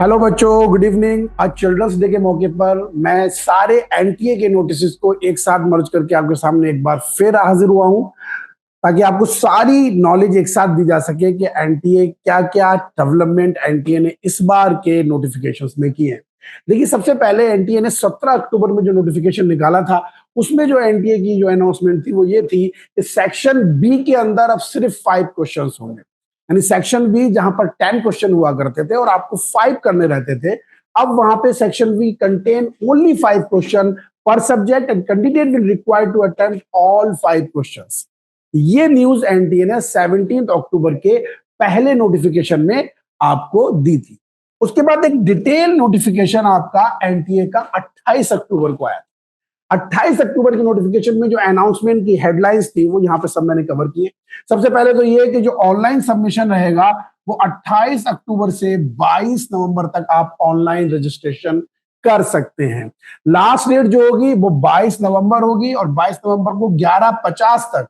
Hello बच्चों, good evening. आज children's day के मौके पर मैं सारे एनटीए के नोटिस को एक साथ मर्ज करके आपके सामने एक बार फिर हाजिर हुआ हूं, ताकि आपको सारी नॉलेज एक साथ दी जा सके कि एनटीए क्या क्या डेवलपमेंट एनटीए ने इस बार के नोटिफिकेशंस में किए हैं। देखिए, सबसे पहले एनटीए ने 17 अक्टूबर में जो नोटिफिकेशन निकाला था, उसमें जो एनटीए की जो अनाउंसमेंट थी वो ये थी कि सेक्शन बी के अंदर अब सिर्फ 5 क्वेश्चंस होंगे। यानी सेक्शन बी जहां पर 10 क्वेश्चन हुआ करते थे और आपको 5 करने रहते थे, अब वहां पे section B contain only 5 question पर subject and candidate will require to attempt all 5 questions. ये न्यूज एनटीए ने 17 अक्टूबर के पहले नोटिफिकेशन में आपको दी थी। उसके बाद एक डिटेल नोटिफिकेशन आपका एनटीए का 28 अक्टूबर को आया। 28 अक्टूबर की नोटिफिकेशन में जो अनाउंसमेंट की हेडलाइंस थी वो यहाँ पे सब मैंने कवर किए। सबसे पहले तो ये कि जो ऑनलाइन सबमिशन रहेगा वो 28 अक्टूबर से 22 नवंबर तक आप ऑनलाइन रजिस्ट्रेशन कर सकते हैं। लास्ट डेट जो होगी वो 22 नवंबर होगी और 22 नवंबर को 11:50 तक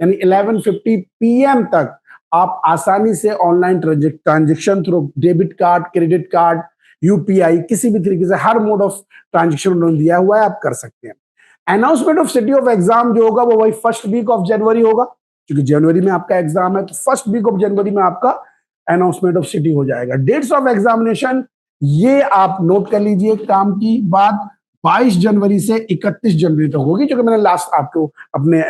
यानी 11:50 PM तक आप आसानी से online transaction through debit card, credit card, UPI, किसी भी तरीके से हर मोड ऑफ ट्रांजेक्शन उन्होंने दिया हुआ है, आप कर सकते हैं। Announcement of city of exam जो होगा वो वही फर्स्ट वीक ऑफ जनवरी होगा, क्योंकि जनवरी में आपका एग्जाम है, तो फर्स्ट वीक ऑफ जनवरी में आपका अनाउंसमेंट ऑफ सिटी हो जाएगा। डेट्स ऑफ एग्जामिनेशन ये आप नोट कर लीजिए, काम की बात 22 जनवरी से 31 जनवरी तक होगी, जो कि मैंने लास्ट आपको अपने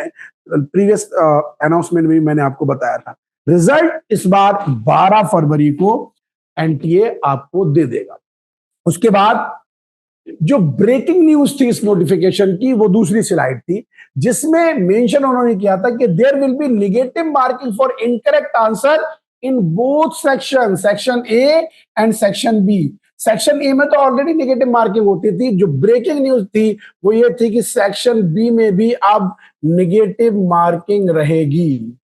प्रीवियस अनाउंसमेंट में मैंने आपको बताया था। रिजल्ट इस बार 12 फरवरी को एनटीए आपको दे देगा। उसके बाद जो ब्रेकिंग न्यूज थी इस नोटिफिकेशन की वो दूसरी स्लाइड थी, जिसमें मेंशन उन्होंने किया था कि there will be negative marking for incorrect answer in both section A and section B. Section A में तो ऑलरेडी नेगेटिव मार्किंग होती थी। जो ब्रेकिंग न्यूज थी वो ये थी कि सेक्शन बी में भी अब नेगेटिव मार्किंग रहेगी।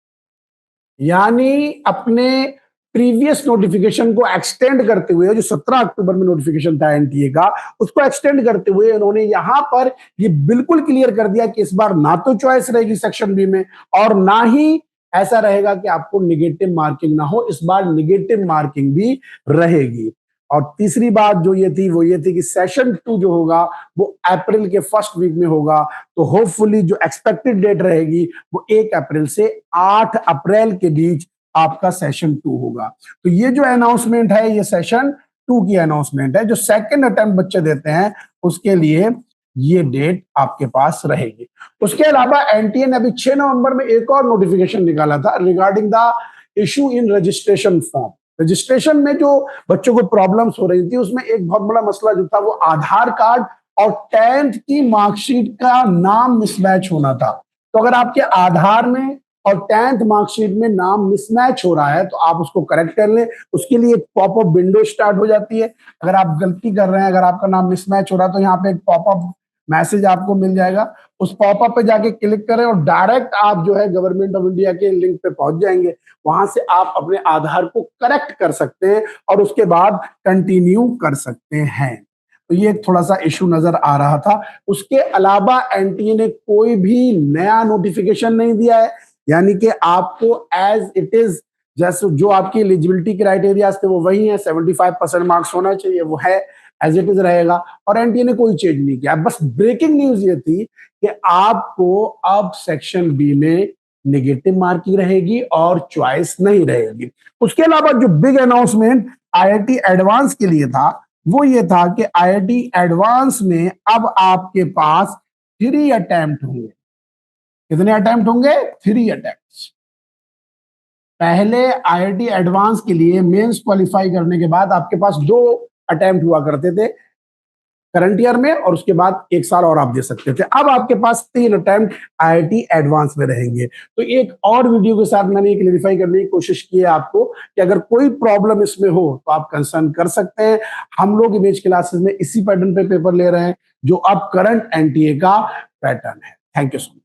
यानी अपने प्रीवियस नोटिफिकेशन को एक्सटेंड करते हुए, जो 17 अक्टूबर में नोटिफिकेशन था एनटीए का, उसको एक्सटेंड करते हुए उन्होंने यहां पर ये बिल्कुल क्लियर कर दिया कि इस बार ना तो चॉइस रहेगी सेक्शन बी में और ना ही ऐसा रहेगा कि आपको निगेटिव मार्किंग ना हो। इस बार निगेटिव मार्किंग भी रहेगी। और तीसरी बात जो ये थी वो ये थी कि सेशन 2 जो होगा वो अप्रैल के फर्स्ट वीक में होगा, तो होपफुली जो एक्सपेक्टेड डेट रहेगी वो 1 अप्रैल से 8 अप्रैल के बीच आपका सेशन 2 होगा। तो ये जो अनाउंसमेंट है ये सेशन 2 की अनाउंसमेंट है। जो सेकंड अटेम्प्ट बच्चे देते हैं उसके लिए ये डेट आपके पास रहेगी। उसके अलावा एनटीए ने अभी 6 नवंबर में एक और नोटिफिकेशन निकाला था regarding the issue in registration form. Registration में जो बच्चों को प्रॉब्लम्स हो रही थी उसमें एक बहुत बड़ा मसला जो था वो आधार कार्ड और 10th की मार्कशीट का नाम मिसमैच होना था। तो अगर आपके आधार में और 10th मार्कशीट में नाम मिसमैच हो रहा है तो आप उसको करेक्ट कर लें। उसके लिए एक पॉपअप विंडो स्टार्ट हो जाती है। अगर आप गलती कर रहे हैं, अगर आपका नाम मिसमैच हो रहा है तो यहाँ पे एक पॉपअप मैसेज आपको मिल जाएगा। उस पॉपअप पे जाके क्लिक करें और डायरेक्ट आप जो है गवर्नमेंट ऑफ इंडिया के लिंक पे पहुंच जाएंगे। वहां से आप अपने आधार को करेक्ट कर सकते हैं और उसके बाद कंटिन्यू कर सकते हैं। तो ये थोड़ा सा इशू नजर आ रहा था। उसके अलावा एनटीए ने कोई भी नया नोटिफिकेशन नहीं दिया है, यानी कि आपको एज इट इज जैसे जो आपकी एलिजिबिलिटी क्राइटेरिया थे वो वही है। 75% मार्क्स होना चाहिए, वो है, एज इट इज रहेगा। और एनटीए ने कोई चेंज नहीं किया। बस ब्रेकिंग न्यूज ये थी कि आपको अब सेक्शन बी में नेगेटिव मार्किंग रहेगी और चॉइस नहीं रहेगी। उसके अलावा जो बिग अनाउंसमेंट आईआईटी एडवांस के लिए था वो ये था कि आईआईटी एडवांस में अब आपके पास 3 अटेम्प्ट होंगे। कितने अटेम्प्ट होंगे? 3 अटेम्प्ट। पहले आईआईटी एडवांस के लिए मेंस क्वालिफाई करने के बाद आपके पास 2 अटेम्प्ट हुआ करते थे करंट ईयर में, और उसके बाद 1 साल और आप दे सकते थे। अब आपके पास 3 अटेम्प्ट आईआईटी एडवांस में रहेंगे। तो एक और वीडियो के साथ मैंने क्लेरिफाई करने की कोशिश की है आपको कि अगर कोई प्रॉब्लम इसमें हो तो आप कंसर्न कर सकते हैं। हम लोग इमेज क्लासेस में इसी पैटर्न पे पेपर ले रहे हैं जो अब करंट एनटीए का पैटर्न है। Thank you so much.